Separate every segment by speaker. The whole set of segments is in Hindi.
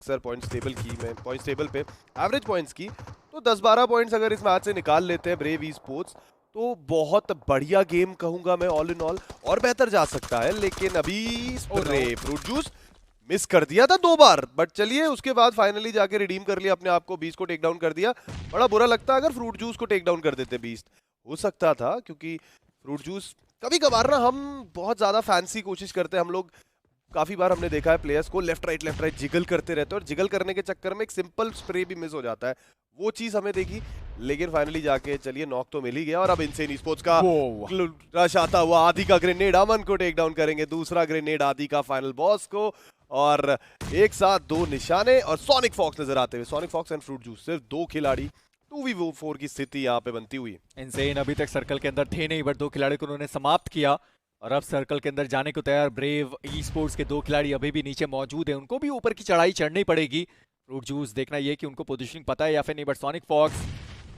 Speaker 1: अक्सर पॉइंट्स टेबल पे एवरेज पॉइंट्स की, तो 10-12 पॉइंट्स अगर इस मैच से निकाल लेते हैं ब्रेव ई स्पोर्ट्स तो बहुत बढ़िया गेम कहूंगा मैं ऑल इन ऑल, और बेहतर जा सकता है। लेकिन अभी स्प्रे फ्रूट जूस मिस कर दिया था 2 बार, बट चलिए उसके बाद फाइनली जाके रिडीम कर लिया अपने आप को, बीस्ट को टेक डाउन कर दिया। बड़ा बुरा लगता अगर फ्रूट जूस को टेक डाउन कर देते बीस्ट, हो सकता था, क्योंकि फ्रूट जूस कभी कभार ना हम बहुत ज्यादा फैंसी कोशिश करते हैं हम लोग। काफी बार हमने देखा है प्लेयर्स को लेफ्ट राइट जिगल करते रहते हैं, और जिगल करने के चक्कर में एक सिंपल स्प्रे भी मिस हो जाता है। वो चीज हमें देखी, लेकिन फाइनली जाके चलिए नॉक तो मिल ही गया। और अब इनसेन स्पोर्ट्स का रश आता हुआ आदि का ग्रेनेड अमन को टेक डाउन करेंगे, दूसरा ग्रेनेड आदि का फाइनल बॉस को, और एक साथ 2 निशाने और सोनिक फॉक्स नजर आते हुए। Sonic Fox and Fruit Juice सिर्फ 2 खिलाड़ी, 2v4 की स्थिति यहाँ पे बनती हुई।
Speaker 2: इनसेन अभी तक सर्कल के अंदर थे नहीं, बट 2 खिलाड़ी को उन्होंने समाप्त किया और अब सर्कल के अंदर जाने को तैयार। ब्रेव ई स्पोर्ट्स के 2 खिलाड़ी अभी भी नीचे मौजूद हैं, उनको भी ऊपर की चढ़ाई चढ़नी पड़ेगी। फ्रूट जूस देखना ये कि उनको पोजीशनिंग पता है या फिर नहीं, बट सोनिक फॉक्स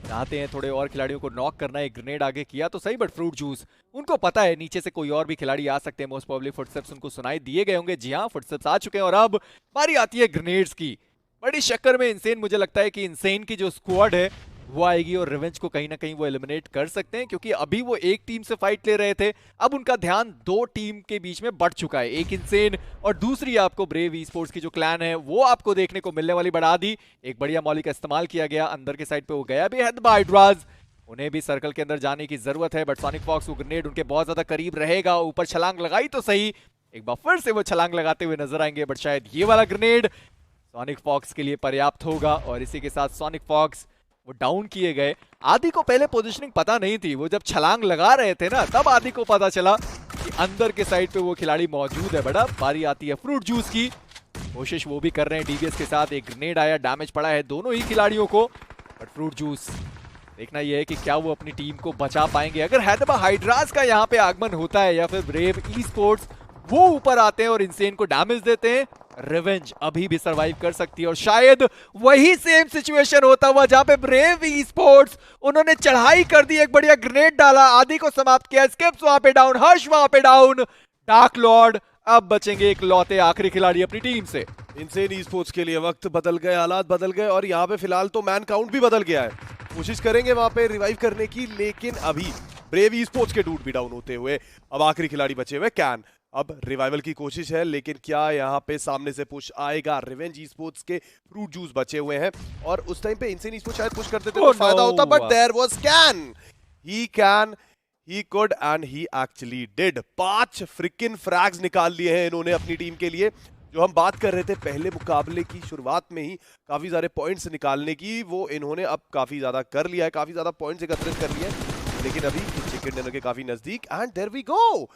Speaker 2: चाहते हैं थोड़े और खिलाड़ियों को नॉक करना है। एक ग्रेनेड आगे किया तो सही, बट फ्रूट जूस उनको पता है नीचे से कोई और भी खिलाड़ी आ सकते हैं। मोस्ट प्रोबेबली फुटस्टेप्स उनको सुनाई दिए गए होंगे। जी हाँ, फुटस्टेप्स आ चुके हैं और अब बारी आती है ग्रेनेड्स की। बड़ी चक्कर में इनसेन, मुझे लगता है कि इनसेन की जो स्क्वाड है वो आएगी और रिवेंज को कहीं ना कहीं वो एलिमिनेट कर सकते हैं, क्योंकि अभी वो एक टीम से फाइट ले रहे थे, अब उनका ध्यान 2 टीम के बीच में बढ़ चुका है, एक इनसेन और दूसरी आपको ब्रेव ई स्पोर्ट्स की जो क्लैन है वो आपको देखने को मिलने वाली। बढ़ा दी, एक बढ़िया मौली का इस्तेमाल किया गया, अंदर के साइड पे वो गया भी है हाइड्राज, उन्हें भी सर्कल के अंदर जाने की जरूरत है, बट सोनिक फॉक्स वो ग्रेनेड उनके बहुत ज्यादा करीब रहेगा। ऊपर छलांग लगाई तो सही, एक बार फिर से वो छलांग लगाते हुए नजर आएंगे, बट शायद ये वाला ग्रेनेड सोनिक फॉक्स के लिए पर्याप्त होगा। और इसी के साथ सोनिक फॉक्स वो डाउन किए गए। आदि को पहले पोजीशनिंग पता नहीं थी, वो जब छलांग लगा रहे थे ना तब आदि को पता चला कि अंदर के साइड पे वो खिलाड़ी मौजूद है। बड़ा बारी आती है फ्रूट जूस की, कोशिश वो भी कर रहे हैं डीबीएस के साथ। एक ग्रेनेड आया, डैमेज पड़ा है दोनों ही खिलाड़ियों को, बट फ्रूट जूस देखना यह है कि क्या वो अपनी टीम को बचा पाएंगे। अगर हैदराबाद हाइड्रास का यहाँ पे आगमन होता है या फिर ब्रेव ई स्पोर्ट्स वो ऊपर आते हैं और इनसेन को डैमेज देते हैं, रिवेंज अभी भी सरवाइव कर सकती है। और शायद वही सेम सिचुएशन होता हुआ जहां पे ब्रेव ई स्पोर्ट्स उन्होंने चढ़ाई कर दी, एक बढ़िया ग्रेनेड डाला, आदि को समाप्त किया, स्किप्स वहां पे डाउन, हर्ष वहां पे डाउन, डार्क लॉर्ड अब बचेंगे एक लौते आखिरी खिलाड़ी अपनी टीम से।
Speaker 1: इनसेन ई स्पोर्ट्स के लिए वक्त बदल गए, हालात बदल गए, और यहाँ पे फिलहाल तो मैन काउंट भी बदल गया है। कोशिश करेंगे वहां पे रिवाइव करने की, लेकिन अभी ब्रेव ई स्पोर्ट्स के डूड भी डाउन होते हुए अब आखिरी खिलाड़ी बचे हुए कैन। अब रिवाइवल की कोशिश है, लेकिन क्या यहाँ पे सामने से पुश आएगा? रिवेंज ई स्पोर्ट्स के फ्रूट जूस बचे हुए हैं, और उस टाइम पे इनसेन ई स्पोर्ट्स शायद पुश करते थे तो फायदा होता, but there was can, he could and he actually did. 5 frickin frags निकाल लिए हैं इन्होंने अपनी टीम के लिए। जो हम बात कर रहे थे पहले मुकाबले की शुरुआत में ही काफी सारे पॉइंट्स निकालने की, वो इन्होंने अब काफी ज्यादा कर लिया है, काफी ज्यादा पॉइंट्स एकत्रित कर लिए हैं, लेकिन अभी चिकन डिनर के काफी नजदीक। And there we go,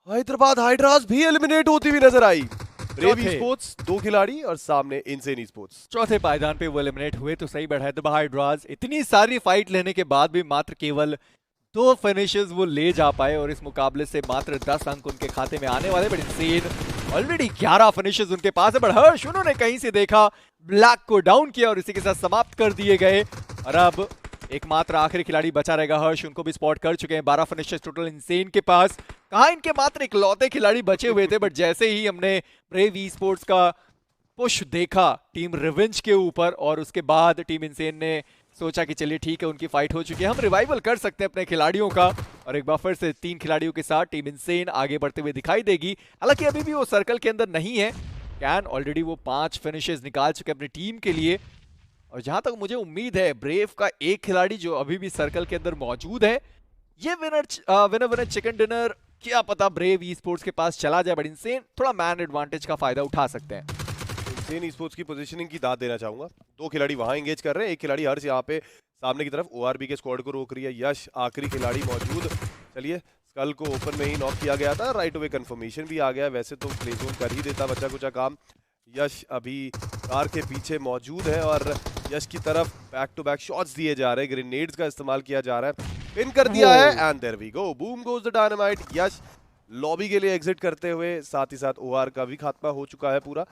Speaker 1: Hyderabad Hydras भी एलिमिनेट होती हुई नजर आई। ब्रेव ई स्पोर्ट्स 2 खिलाड़ी और सामने इनसेन ई स्पोर्ट्स
Speaker 2: चौथे पायदान पे वो एलिमिनेट हुए तो सही, बट हैदराबाद हाइड्रास इतनी सारी फाइट लेने के बाद भी मात्र केवल 2 फिनिशेस वो ले जा पाए, और इस मुकाबले से मात्र 10 अंक उनके खाते में आने वाले। बट इनसेन ऑलरेडी 11 फिनिशेस उनके पास है, बट हर्ष उन्होंने कहीं से देखा, ब्लैक को डाउन किया और इसी के साथ समाप्त कर दिए गए। और अब एकमात्र आखिरी खिलाड़ी बचा रहेगा हर्ष, उनको भी स्पॉट कर चुके हैं। 12 फिनिशेस टोटल इनसेन के पास, कहा इनके मात्र इकलौते खिलाड़ी बचे हुए थे, बट जैसे ही हमने ब्रेव ई स्पोर्ट्स का पुश देखा टीम रिवेंज के ऊपर, और उसके बाद टीम इनसेन ने सोचा कि चलिए ठीक है उनकी फाइट हो चुकी है, हम रिवाइवल कर सकते हैं अपने खिलाड़ियों का, और एक बार फिर से 3 खिलाड़ियों के साथ टीम इनसेन आगे बढ़ते हुए दिखाई देगी। हालांकि अभी भी वो सर्कल के अंदर नहीं है, कैन ऑलरेडी वो 5 फिनिशेस निकाल चुके अपनी टीम के लिए, और जहां तक मुझे उम्मीद है ब्रेव का एक खिलाड़ी जो अभी भी सर्कल के अंदर मौजूद है, ये विनर चिकन डिनर क्या पता ब्रेव ई स्पोर्ट्स के पास चला जाए, बट इनसेन थोड़ा मैन एडवांटेज का फायदा उठा सकते हैं।
Speaker 1: इनसेन ई स्पोर्ट्स की पोजीशनिंग की दाद देना चाहूंगा। 2 खिलाड़ी वहां एंगेज कर रहे हैं, एक खिलाड़ी हर्ष यहाँ पे सामने की तरफ ओआरबी के स्क्वाड को रोक रही है। यश आखिरी खिलाड़ी मौजूद, चलिए स्कल को ओपन में ही नॉक किया गया था, राइट अवे कंफर्मेशन भी आ गया, वैसे तो प्ले जोन कर ही देता बच्चा कुछ काम। यश अभी कार के पीछे मौजूद है, और यश की तरफ बैक टू बैक शॉट्स दिए जा रहे हैं, ग्रेनेड्स का इस्तेमाल किया जा रहा है, पिन कर दिया है, and there we go, boom goes the dynamite. Yash lobby के लिए एग्जिट करते हुए, साथ ही साथ ओआर का भी खात्मा हो चुका है पूरा।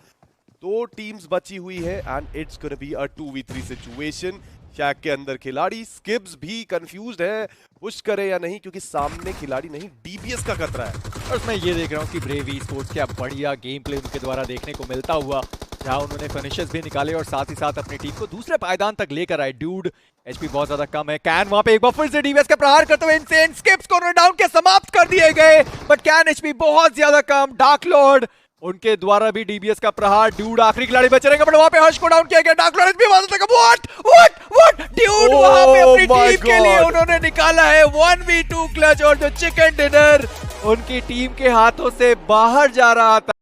Speaker 1: 2 टीम्स बची हुई है, and it's gonna be a 2v3 situation. शैक के अंदर खिलाड़ी, स्किप्स भी कंफ्यूज्ड है पुश करे या नहीं, क्योंकि सामने खिलाड़ी नहीं, डीबीएस का खतरा है।
Speaker 2: और मैं ये देख रहा हूँ कि ब्रेव ई स्पोर्ट्स क्या बढ़िया गेम प्ले उनके द्वारा देखने को मिलता हुआ। जहां उन्होंने फिनिशर्स भी निकाले और साथ ही साथ अपनी टीम को दूसरे पायदान तक लेकर आए। ड्यूड एचपी बहुत ज्यादा कम है। कैन वहां पे एक बार फिर से डीबीएस का प्रहार करते हुए इनसेन स्किप्स को डाउन के समाप्त कर दिए गए, बट कैन एचपी बहुत ज्यादा कम। डार्क लॉर्ड उनके द्वारा भी डीबीएस का प्रहार। ड्यूड आखिरी खिलाड़ी बचे रहेंगे, बट वहां पे हर्ष को डाउन किया गया। डार्क लॉर्ड भी वहां तक व्हाट ड्यूड वहां पे अपनी
Speaker 1: my
Speaker 2: टीम के लिए
Speaker 1: God.
Speaker 2: उन्होंने निकाला है 1v2 क्लच, और जो चिकन डिनर उनकी टीम के हाथों से बाहर जा रहा था।